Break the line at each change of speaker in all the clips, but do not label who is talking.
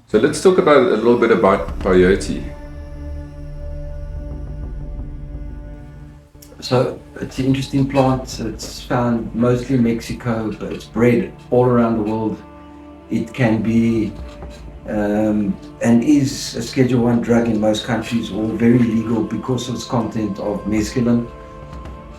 So let's talk about a little bit about peyote.
So it's an interesting plant. It's found mostly in Mexico, but it's bred all around the world. It can be and is a Schedule 1 drug in most countries, or very legal because of its content of mescaline.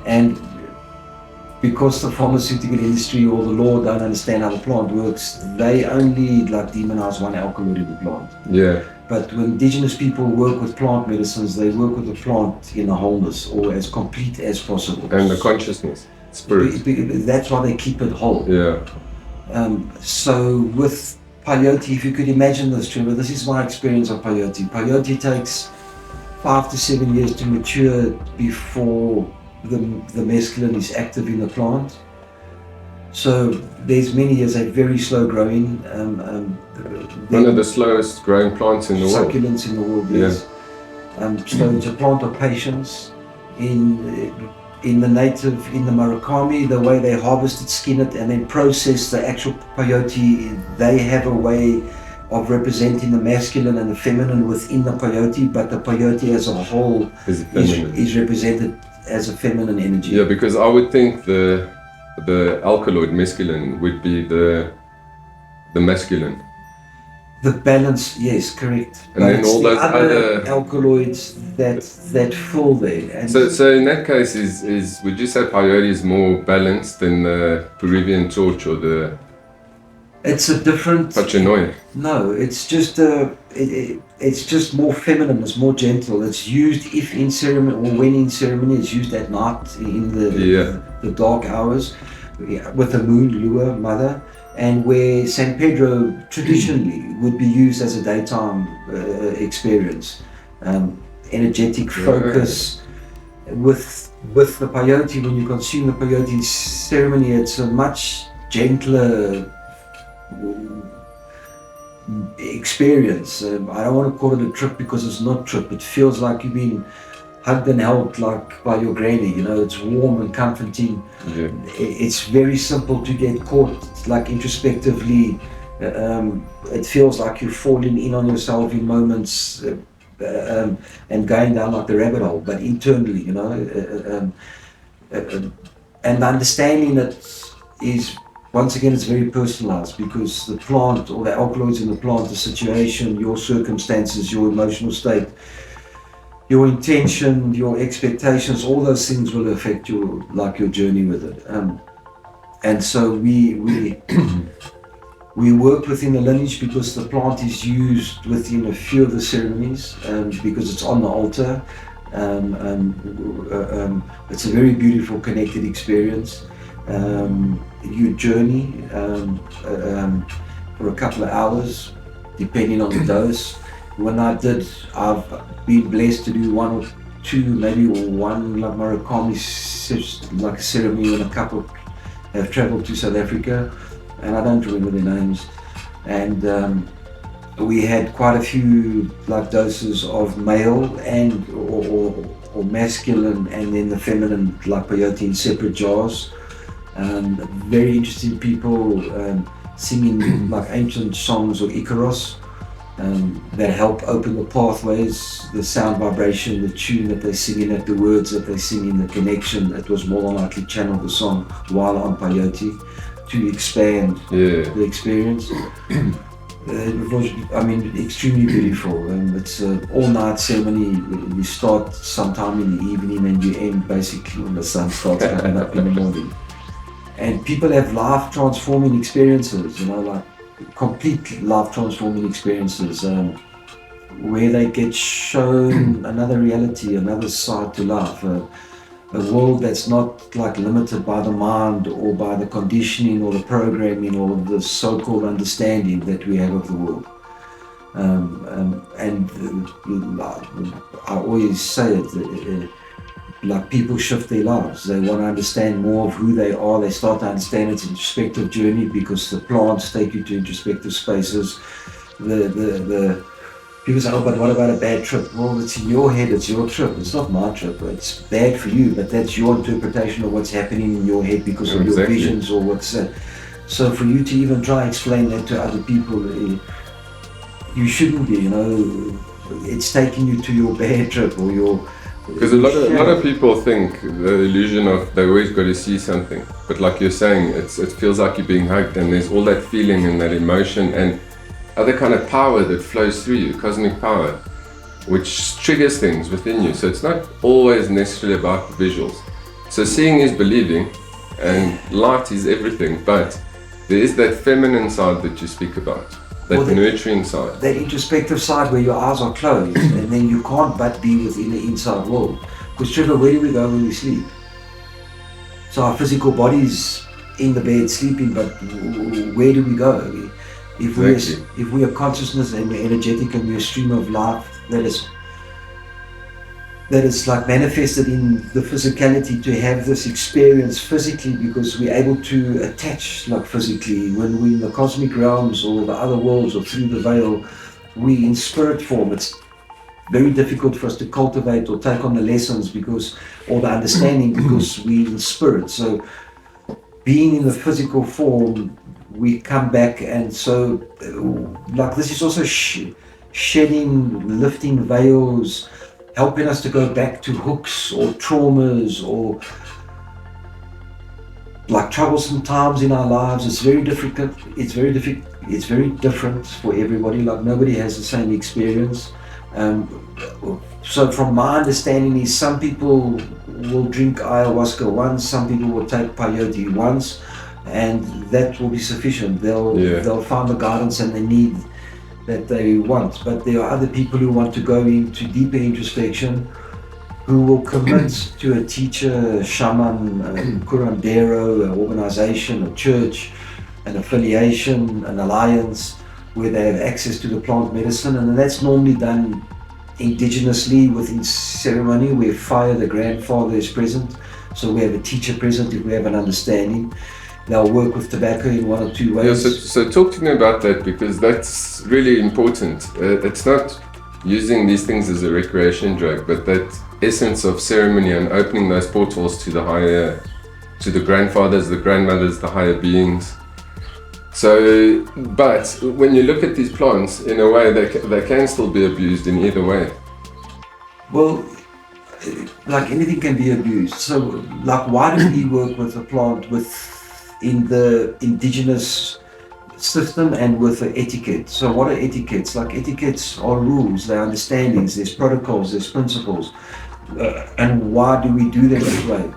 And because the pharmaceutical industry or the law don't understand how the plant works, they only demonize one alkaloid in the plant.
Yeah.
But when indigenous people work with plant medicines, they work with the plant in a wholeness, or as complete as possible.
And the consciousness, spirit.
That's why they keep it whole.
Yeah.
So with peyote, if you could imagine this, Trevor, this is my experience of peyote. Peyote takes 5 to 7 years to mature before the mescaline is active in the plant. So there's many years, they're very slow growing.
One of the slowest growing plants in the world.
Succulents in the world, yes. So it's a plant of patience. In the Murakami, the way they harvest it, skin it, and then process the actual peyote, they have a way of representing the masculine and the feminine within the peyote, but the peyote as a whole is represented as a feminine energy.
Yeah, because I would think the alkaloid mescaline would be the masculine.
The balance, yes, correct.
And then all those other
alkaloids that fall there. And
so in that case, is would you say peyote is more balanced than the Peruvian torch or the?
It's a different.
Pachanoi.
No, it's just it's just more feminine. It's more gentle. It's used if in ceremony or when in ceremony. It's used at night in the dark hours with the moon, Lua, mother. And where San Pedro traditionally would be used as a daytime experience, energetic focus. With the peyote, when you consume the peyote in ceremony, it's a much gentler experience. I don't want to call it a trip because it's not trip. It feels like you've been hugged and held like by your granny, it's warm and comforting.
Yeah.
It's very simple to get caught, like introspectively. It feels like you're falling in on yourself in moments and going down like the rabbit hole, but internally, and understanding it is, once again, it's very personalized, because the plant or the alkaloids in the plant, the situation, your circumstances, your emotional state, your intention, your expectations, all those things will affect your journey with it. And so we work within the lineage because the plant is used within a few of the ceremonies, because it's on the altar. It's a very beautiful connected experience. You journey for a couple of hours, depending on the dose. I've been blessed to do one or two, maybe one Murakami ceremony when a couple have traveled to South Africa, and I don't remember their names. And we had quite a few doses of male and or masculine, and then the feminine peyote in separate jars. Very interesting people singing ancient songs of Icaros. That help open the pathways, the sound vibration, the tune that they sing in it, the words that they sing in, the connection. It was more than likely channeled the song while on peyote to expand the experience. It was, extremely beautiful. It's an all-night ceremony. You start sometime in the evening and you end basically when the sun starts coming up in the morning. And people have life-transforming experiences, complete life-transforming experiences, where they get shown another reality, another side to life, a world that's not limited by the mind or by the conditioning or the programming or the so-called understanding that we have of the world. And I always say it, people shift their lives. They want to understand more of who they are. They start to understand it's an introspective journey, because the plants take you to introspective spaces. People say, but what about a bad trip? Well, it's in your head, it's your trip. It's not my trip. It's bad for you, but that's your interpretation of what's happening in your head because of your visions or what's that. So for you to even try and explain that to other people, you shouldn't be, you know, it's taking you to your bad trip or your...
Because a lot of people think the illusion of they always got to see something, but like you're saying, it feels like you're being hugged, and there's all that feeling and that emotion and other kind of power that flows through you, cosmic power, which triggers things within you. So it's not always necessarily about the visuals. So seeing is believing, and light is everything, but there is that feminine side that you speak about, that nurturing side.
That introspective side where your eyes are closed and then you can't but be within the inside world. Because Trevor, where do we go when we sleep? So our physical body's in the bed sleeping, but where do we go? If we are consciousness and we're energetic and we're a stream of life that is like manifested in the physicality, to have this experience physically, because we're able to attach like physically. When we're in the cosmic realms or the other worlds or through the veil, we in spirit form. It's very difficult for us to cultivate or take on the lessons or the understanding because we're in spirit. So being in the physical form, we come back, and so like this is also shedding, lifting veils, helping us to go back to hooks or traumas or like troublesome times in our lives. It's very difficult. It's very different for everybody. Like nobody has the same experience. So from my understanding is some people will drink ayahuasca once, some people will take peyote once, and that will be sufficient. They'll find the guidance and the need that they want. But there are other people who want to go into deeper introspection, who will commit to a teacher, shaman, curandero, an organization, a church, an affiliation, an alliance, where they have access to the plant medicine. And that's normally done indigenously within ceremony, where fire, the grandfather, is present. So we have a teacher present if we have an understanding. They'll work with tobacco in one or two ways.
Yeah, so talk to me about that, because that's really important. It's not using these things as a recreation drug, but that essence of ceremony and opening those portals to the higher, to the grandfathers, the grandmothers, the higher beings. So, but when you look at these plants, in a way, they can still be abused in either way.
Well, like anything can be abused. So, like, why do we work with a plant in the indigenous system and with the etiquette? So what are etiquettes? Like etiquettes are rules, they're understandings, there's protocols, there's principles. And why do we do them this way?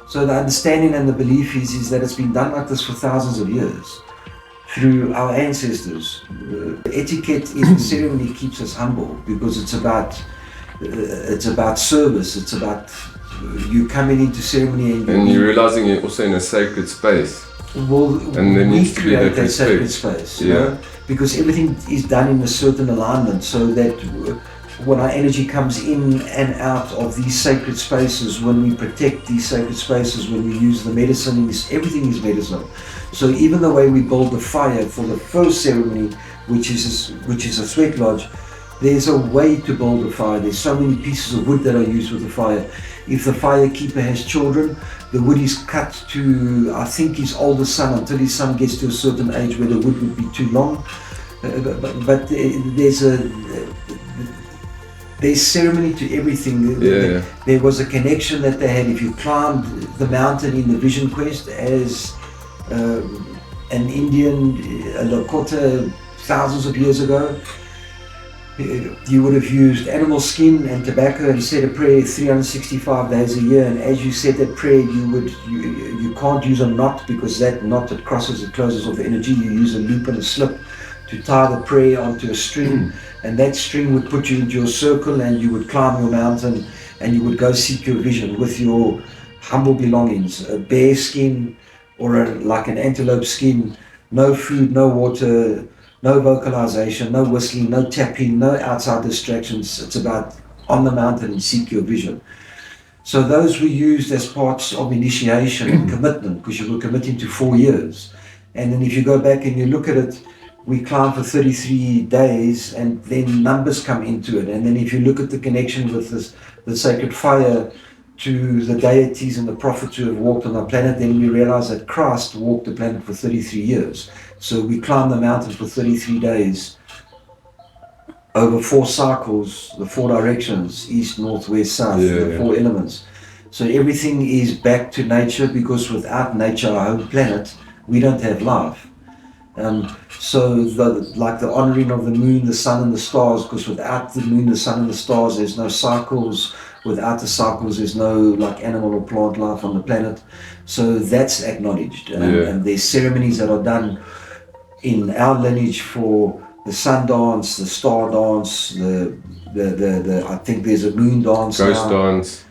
So the understanding and the belief is that it's been done like this for thousands of years through our ancestors. Etiquette in ceremony keeps us humble, because it's about service, it's about you coming into ceremony and
you're realizing you're also in a sacred space.
Well,
and there needs to be
that sacred space, you know? Because everything is done in a certain alignment, so that when our energy comes in and out of these sacred spaces, when we protect these sacred spaces, when we use the medicine, everything is medicine. So even the way we build the fire for the first ceremony, which is a sweat lodge, there's a way to build a fire. There's so many pieces of wood that are used with the fire. If the firekeeper has children, the wood is cut to, I think, his older son, until his son gets to a certain age where the wood would be too long. But there's ceremony to everything. There was a connection that they had. If you climbed the mountain in the Vision Quest as an Indian, a Lakota, thousands of years ago, you would have used animal skin and tobacco and said a prayer 365 days a year. And as you said that prayer, you can't use a knot, because that knot that crosses, it closes off energy. You use a loop and a slip to tie the prayer onto a string, and that string would put you into your circle, and you would climb your mountain, and you would go seek your vision with your humble belongings, a bear skin or like an antelope skin, no food, no water, no vocalization, no whistling, no tapping, no outside distractions. It's about on the mountain and seek your vision. So those were used as parts of initiation and commitment, because you were committing to 4 years. And then if you go back and you look at it, we climb for 33 days, and then numbers come into it. And then if you look at the connection with the sacred fire to the deities and the prophets who have walked on the planet, then we realize that Christ walked the planet for 33 years. So we climb the mountain for 33 days over 4 cycles, the 4 directions, east, north, west, south, the 4 elements. So everything is back to nature, because without nature, our home planet, we don't have life. So like the honoring of the moon, the sun and the stars, because without the moon, the sun and the stars, there's no cycles. Without the cycles, there's no like animal or plant life on the planet. So that's acknowledged. And there's ceremonies that are done in our lineage for the sun dance, the star dance, the I think there's a moon dance,
ghost dance.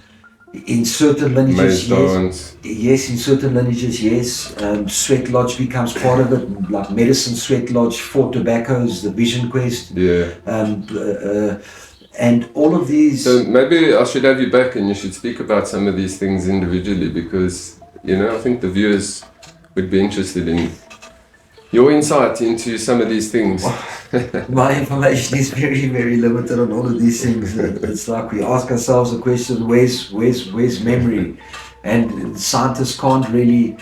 In certain lineages,
yes.
Yes, in certain lineages, yes. Sweat lodge becomes part of it, like medicine, sweat lodge, 4 tobaccos, the vision quest.
Yeah.
And all of these.
So maybe I should have you back and you should speak about some of these things individually, because, you know, I think the viewers would be interested in your insight into some of these things.
My information is very, very limited on all of these things. It's like we ask ourselves the question, where's memory? And scientists can't really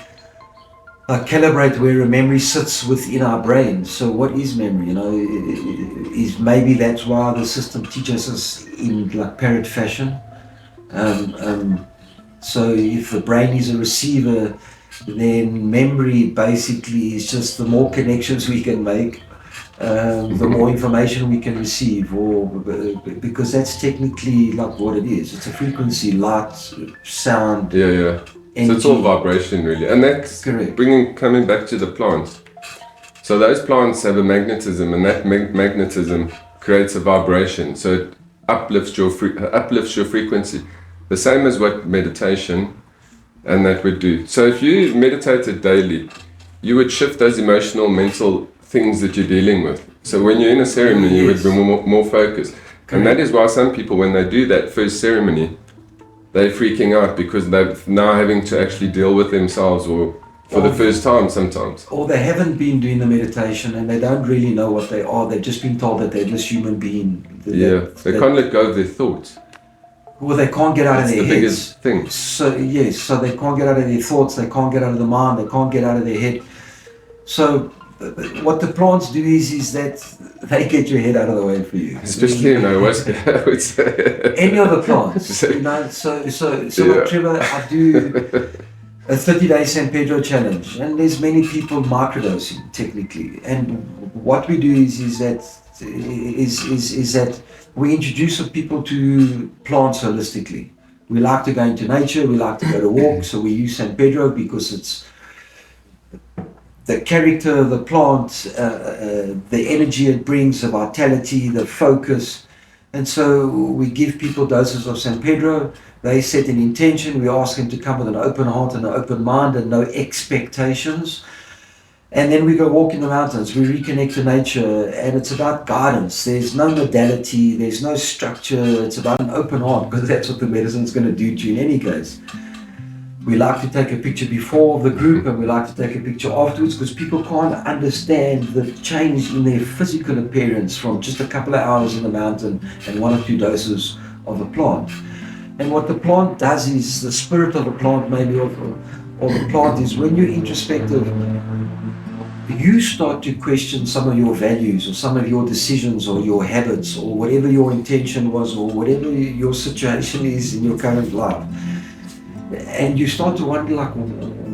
calibrate where a memory sits within our brain. So what is memory? You know, is maybe that's why the system teaches us in like parrot fashion. So if the brain is a receiver, then memory basically is just the more connections we can make, the more information we can receive, or because that's technically like what it is. It's a frequency, light, sound.
Yeah.
Energy.
So it's all vibration really, and that's
correct.
Coming back to the plants. So those plants have a magnetism, and that magnetism creates a vibration. So it uplifts your frequency, the same as what meditation and that would do. So if you meditated daily, you would shift those emotional, mental things that you're dealing with. So when you're in a ceremony, you would be more focused. Correct. And that is why some people, when they do that first ceremony, they're freaking out, because they're now having to actually deal with themselves, or for the first time sometimes.
Or they haven't been doing the meditation and they don't really know what they are. They've just been told that they're this human being.
They can't let go of their thoughts.
Well, they can't get out of their heads.
That's the biggest thing.
So yes, so they can't get out of their thoughts, they can't get out of the mind, they can't get out of their head. So what the plants do is that they get your head out of the way for you.
Especially in ayahuasca, I would say.
Any of the plants, you know. So like Trevor, I do a 30-day San Pedro challenge, and there's many people microdosing technically. And what we do is that we introduce people to plants holistically. We like to go into nature, we like to go to walk, so we use San Pedro because it's the character of the plant, the energy it brings, the vitality, the focus. And so we give people doses of San Pedro, they set an intention, we ask them to come with an open heart and an open mind and no expectations. And then we go walk in the mountains, we reconnect to nature, and it's about guidance. There's no modality, there's no structure, it's about an open heart, because that's what the medicine's going to do to you in any case. We like to take a picture before of the group, and we like to take a picture afterwards, because people can't understand the change in their physical appearance from just a couple of hours in the mountain and 1 or 2 doses of a plant. And what the plant does is, the spirit of the plant maybe, or the plant is, when you're introspective, you start to question some of your values or some of your decisions or your habits or whatever your intention was or whatever your situation is in your current life. And you start to wonder, like,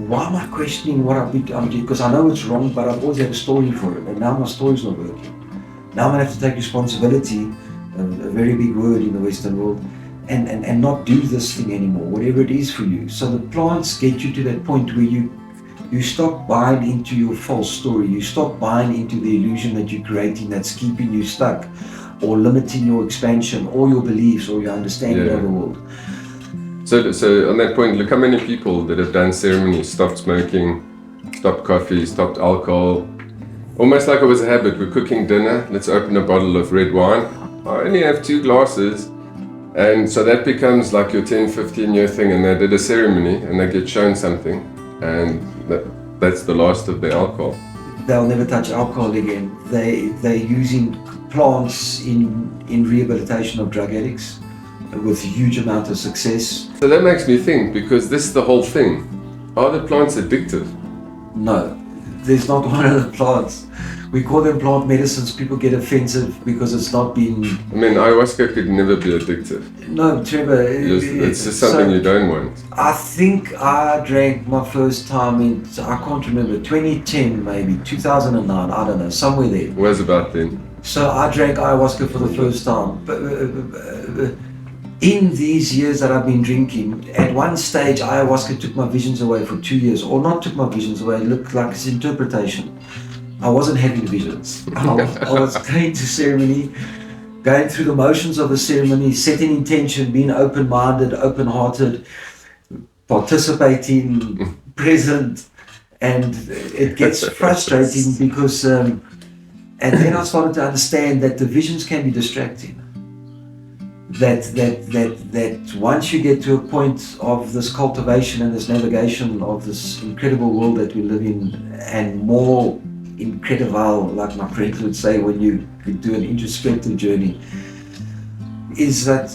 why am I questioning what I'm doing? Because I know it's wrong, but I've always had a story for it, and now my story's not working. Now I'm going to have to take responsibility, a very big word in the Western world, and not do this thing anymore, whatever it is for you. So the plants get you to that point where you stop buying into your false story, you stop buying into the illusion that you're creating that's keeping you stuck or limiting your expansion or your beliefs or your understanding of the world.
So on that point, look how many people that have done ceremonies, stopped smoking, stopped coffee, stopped alcohol, almost like it was a habit. We're cooking dinner, let's open a bottle of red wine. I only have 2 glasses. And so that becomes like your 10, 15 year thing, and they did a ceremony and they get shown something, and that's the last of the alcohol.
They'll never touch alcohol again. They're using plants in rehabilitation of drug addicts with huge amount of success.
So that makes me think, because this is the whole thing. Are the plants addictive?
No. there's not one of the plants. We call them plant medicines. People get offensive because it's not been.
I mean, ayahuasca could never be addictive.
No, Trevor.
It's just something you don't want.
I think I drank my first time in, I can't remember, 2010 maybe, 2009, I don't know, somewhere there.
Was about then.
So I drank ayahuasca for the first time. In these years that I've been drinking, at one stage ayahuasca took my visions away for 2 years, or not took my visions away, it looked like it's interpretation. I wasn't having visions. I was going to ceremony, going through the motions of the ceremony, setting intention, being open-minded, open-hearted, participating, present, and it gets frustrating because, and then I started to understand that the visions can be distracting. That once you get to a point of this cultivation and this navigation of this incredible world that we live in, and more incredible, like my friends would say, when you do an introspective journey, is that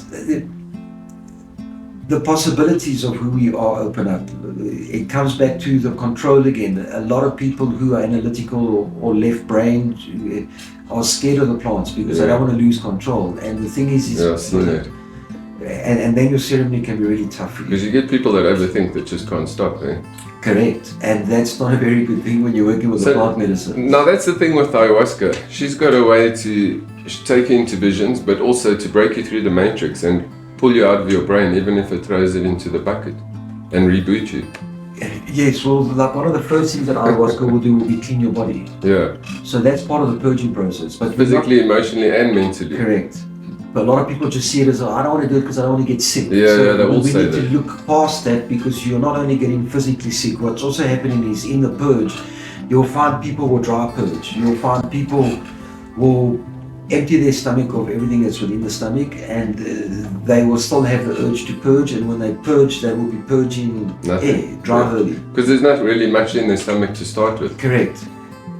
the possibilities of who we are open up. It comes back to the control again. A lot of people who are analytical or left-brained are scared of the plants because they don't want to lose control. And the thing is and then your ceremony can be really tough for you.
Because you get people that overthink that just can't stop, eh?
Correct, and that's not a very good thing when you're working with a plant medicine.
Now that's the thing with ayahuasca. She's got a way to take you into visions, but also to break you through the matrix and pull you out of your brain, even if it throws it into the bucket and reboot you.
Yes, well, like one of the first things that ayahuasca will do will be clean your body.
Yeah.
So that's part of the purging process. But
physically, emotionally, and mentally.
Correct. But a lot of people just see it as, I don't want to do it because I don't want to get sick.
Yeah,
so
they all say
we need to look past that, because you're not only getting physically sick, what's also happening is in the purge, you'll find people will dry purge. You'll find people will empty their stomach of everything that's within the stomach, and they will still have the urge to purge, and when they purge, they will be purging air, dry early.
Because there's not really much in their stomach to start with.
Correct.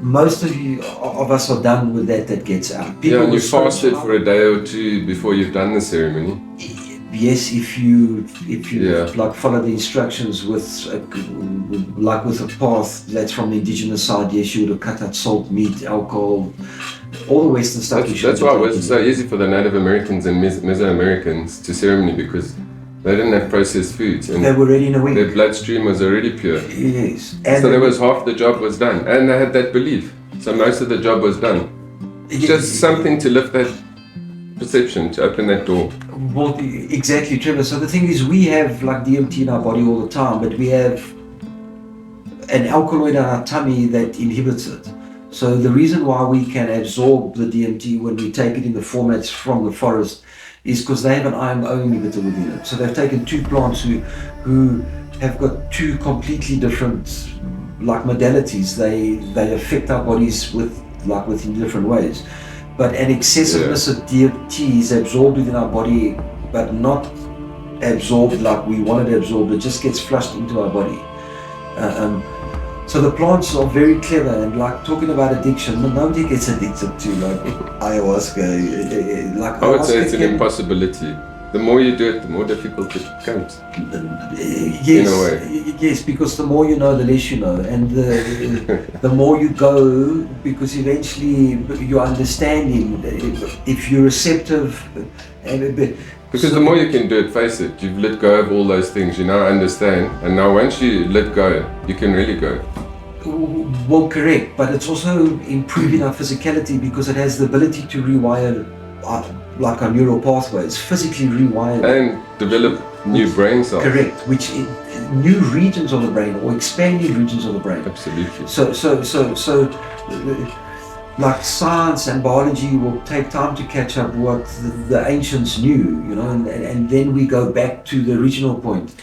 Most of us are done with that gets out. People
and you fasted for a day or two before you've done the ceremony.
Yes, if you like follow the instructions with a path that's from the indigenous side, yes, you would have cut out salt, meat, alcohol, all the Western stuff.
That's why it was so easy for the Native Americans and Mesoamericans to ceremony, because they didn't have processed foods, and
they were ready in a week.
Their bloodstream was already pure.
Yes.
And so there was half the job was done, and they had that belief. So most of the job was done. Just something to lift that perception, to open that door.
Well, exactly, Trevor. So the thing is, we have like DMT in our body all the time, but we have an alkaloid in our tummy that inhibits it. So the reason why we can absorb the DMT when we take it in the formats from the forest is because they have an IMO inhibitor within it. So they've taken two plants who have got two completely different like modalities. They affect our bodies within different ways. But an excessiveness of DMT is absorbed within our body, but not absorbed like we want it absorbed. It just gets flushed into our body. So the plants are very clever, and like talking about addiction, nobody gets addicted to like ayahuasca. Like
I would say it's an impossibility. The more you do it, the more difficult it becomes.
Yes,
in a way.
Yes, because the more you know, the less you know, and the more you go, because eventually you're understanding. If you're receptive,
because the more you can do it, face it, you've let go of all those things, you now understand, and now once you let go, you can really go.
Well, correct, but it's also improving our physicality, because it has the ability to rewire like our neural pathways, physically rewire.
And develop new brain cells.
Correct, which new regions of the brain, or expanding regions of the brain.
Absolutely.
So like science and biology will take time to catch up what the ancients knew, and then we go back to the original point.